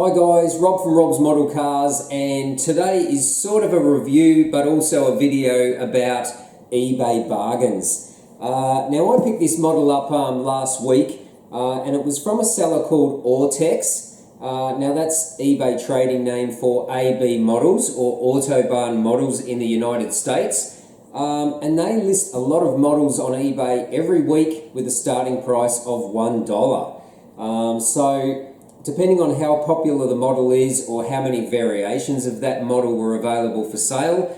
Hi guys, Rob from Rob's Model Cars, and today is sort of a review but also a video about eBay bargains. Now I picked this model up last week and it was from a seller called Autex. Now that's eBay trading name for AB models or Autobahn models in the United States. And they list a lot of models on eBay every week with a starting price of $1. So depending on how popular the model is or how many variations of that model were available for sale,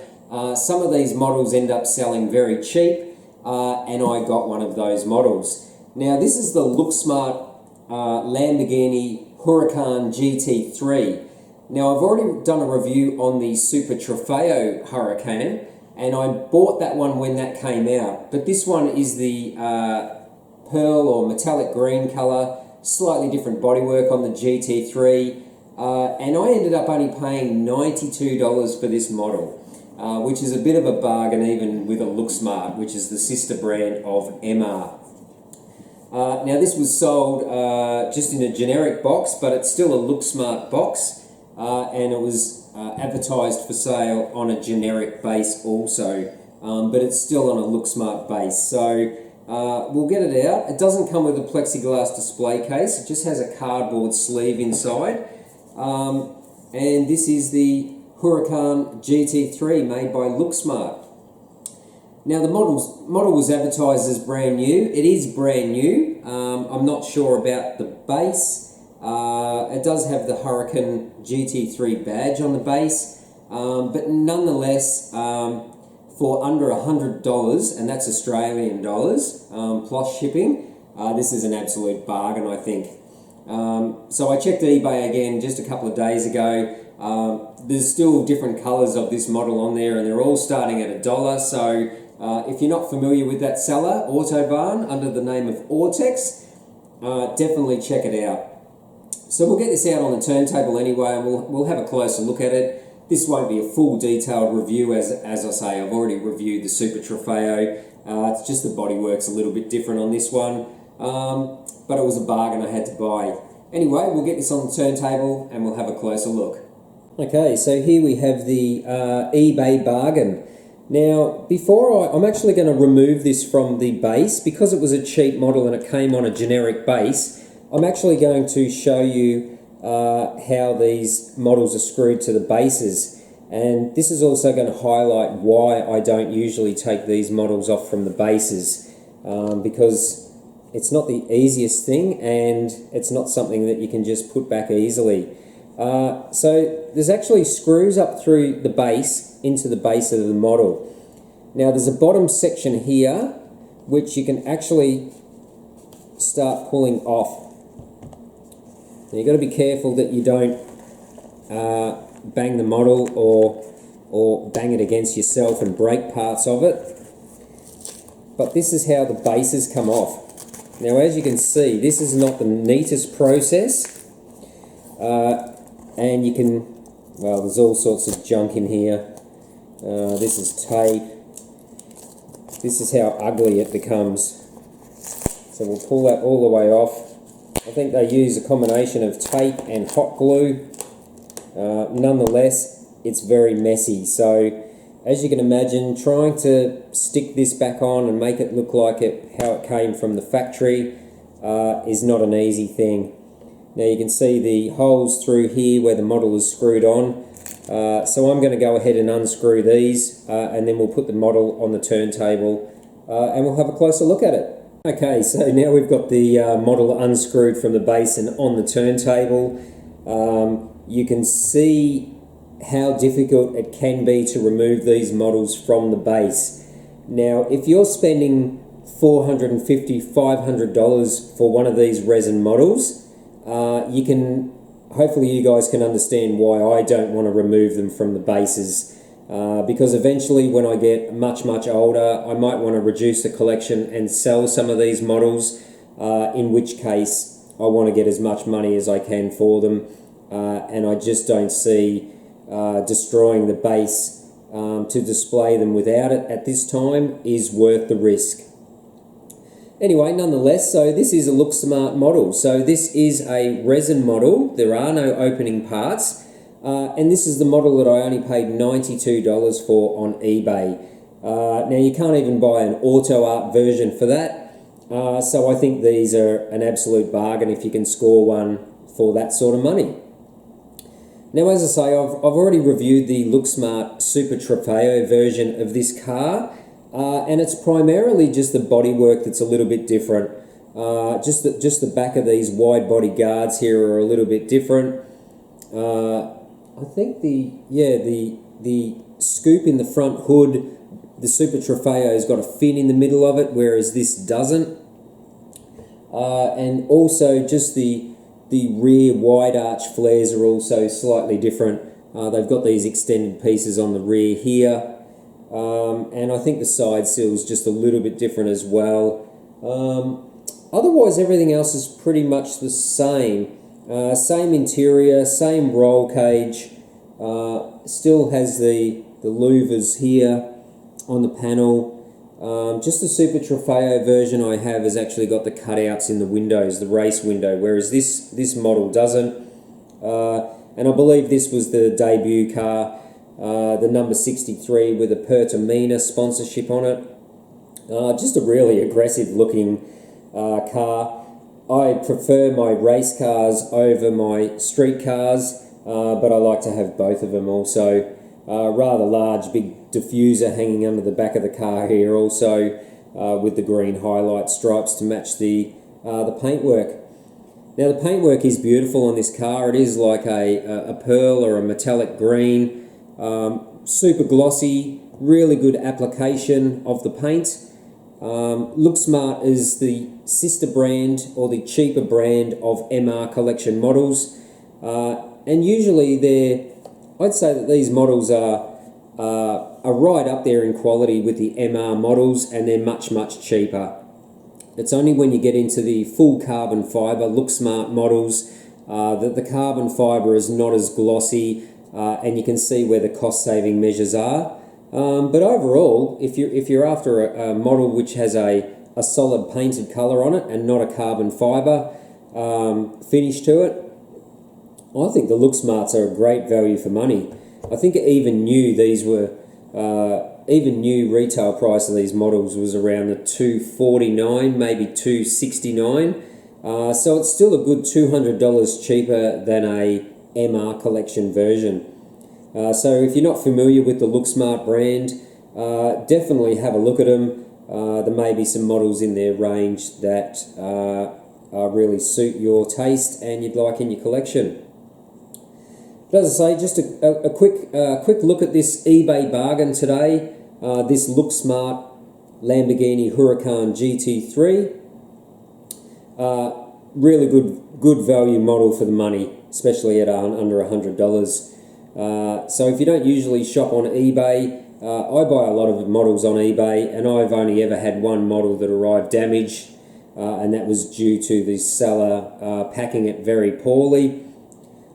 some of these models end up selling very cheap, and I got one of those models. Now this is the LookSmart Lamborghini Huracan GT3. Now I've already done a review on the Super Trofeo Huracan, and I bought that one when that came out, but this one is the pearl or metallic green colour, slightly different bodywork on the GT3, and I ended up only paying $92 for this model, which is a bit of a bargain even with a LookSmart, which is the sister brand of MR. Now this was sold just in a generic box, but it's still a LookSmart box, and it was advertised for sale on a generic base also, but it's still on a LookSmart base. So we'll get it out. It doesn't come with a plexiglass display case, it just has a cardboard sleeve inside. And this is the Huracan GT3 made by LookSmart. Now the model was advertised as brand new. It is brand new. I'm not sure about the base. It does have the Huracan GT3 badge on the base, but nonetheless, for under $100, and that's Australian dollars, plus shipping, this is an absolute bargain, I think. So I checked eBay again just a couple of days ago. There's still different colours of this model on there, and they're all starting at $1. So if you're not familiar with that seller, Autobahn, under the name of Autex, definitely check it out. So we'll get this out on the turntable anyway, and we'll have a closer look at it. This won't be a full detailed review, as I say, I've already reviewed the Super Trofeo. It's just the bodywork's a little bit different on this one, but it was a bargain I had to buy. Anyway, we'll get this on the turntable and we'll have a closer look. Okay, so here we have the eBay bargain. Now, I'm actually going to remove this from the base, because it was a cheap model and it came on a generic base. I'm actually going to show you how these models are screwed to the bases, and this is also going to highlight why I don't usually take these models off from the bases, because it's not the easiest thing and it's not something that you can just put back easily. So there's actually screws up through the base into the base of the model. Now there's a bottom section here which you can actually start pulling off. Now you've got to be careful that you don't bang the model or bang it against yourself and break parts of it. But this is how the bases come off. Now as you can see, this is not the neatest process, and you can, well, there's all sorts of junk in here. This is tape. This is how ugly it becomes. So we'll pull that all the way off. I think they use a combination of tape and hot glue. Nonetheless, it's very messy. So as you can imagine, trying to stick this back on and make it look like how it came from the factory is not an easy thing. Now you can see the holes through here where the model is screwed on. So I'm going to go ahead and unscrew these, and then we'll put the model on the turntable and we'll have a closer look at it. Okay, so now we've got the model unscrewed from the base and on the turntable. You can see how difficult it can be to remove these models from the base. Now, if you're spending $450, $500 for one of these resin models, hopefully you guys can understand why I don't want to remove them from the bases. Because eventually when I get much older, I might want to reduce the collection and sell some of these models, in which case I want to get as much money as I can for them, and I just don't see destroying the base to display them without it at this time is worth the risk. Anyway, nonetheless, so this is a Look Smart model. So this is a resin model. There are no opening parts. And this is the model that I only paid $92 for on eBay. Now you can't even buy an auto art version for that. So I think these are an absolute bargain if you can score one for that sort of money. Now, as I say, I've already reviewed the Look Smart Super Trofeo version of this car. And it's primarily just the bodywork that's a little bit different. Just the back of these wide body guards here are a little bit different. I think the scoop in the front hood, the Super Trofeo has got a fin in the middle of it, whereas this doesn't. And also just the rear wide arch flares are also slightly different. They've got these extended pieces on the rear here. And I think the side sill's just a little bit different as well. Otherwise, everything else is pretty much the same. Same interior, same roll cage. Still has the louvers here on the panel. Just the Super Trofeo version I have has actually got the cutouts in the windows, the race window, whereas this model doesn't. And I believe this was the debut car. The number 63 with a Pertamina sponsorship on it. Just a really aggressive looking car. I prefer my race cars over my street cars, but I like to have both of them also. Rather large, big diffuser hanging under the back of the car here also, with the green highlight stripes to match the paintwork. Now the paintwork is beautiful on this car. It is like a pearl or a metallic green. Super glossy, really good application of the paint. Look Smart is the sister brand or the cheaper brand of MR Collection models, and usually I'd say that these models are right up there in quality with the MR models, and they're much cheaper. It's only when you get into the full carbon fibre Look Smart models that the carbon fibre is not as glossy. And you can see where the cost-saving measures are. But overall, if you're after a model which has a solid painted colour on it and not a carbon fibre finish to it, I think the Look Smarts are a great value for money. I think even new retail price of these models was around the $249, maybe $269. So it's still a good $200 cheaper than a MR Collection version. So if you're not familiar with the Look Smart brand, definitely have a look at them. There may be some models in their range that really suit your taste and you'd like in your collection. But as I say, just a quick look at this eBay bargain today. This Look Smart Lamborghini Huracan GT3. Really good value model for the money, especially at under $100. So if you don't usually shop on eBay, I buy a lot of models on eBay, and I've only ever had one model that arrived damaged, and that was due to the seller packing it very poorly.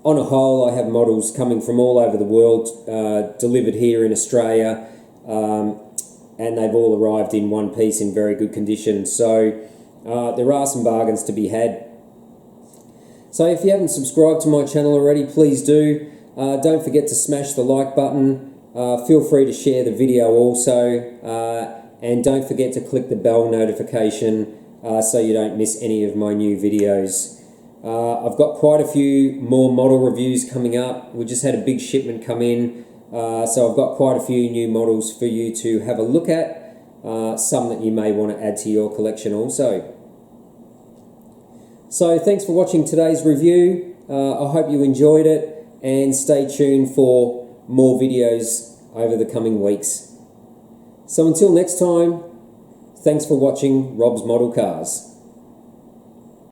On a whole, I have models coming from all over the world delivered here in Australia, and they've all arrived in one piece in very good condition. So there are some bargains to be had. So if you haven't subscribed to my channel already, please do. Don't forget to smash the like button. Feel free to share the video also. And don't forget to click the bell notification so you don't miss any of my new videos. I've got quite a few more model reviews coming up. We just had a big shipment come in. So I've got quite a few new models for you to have a look at. Some that you may want to add to your collection also. So thanks for watching today's review. I hope you enjoyed it, and stay tuned for more videos over the coming weeks. So until next time, thanks for watching Rob's Model Cars.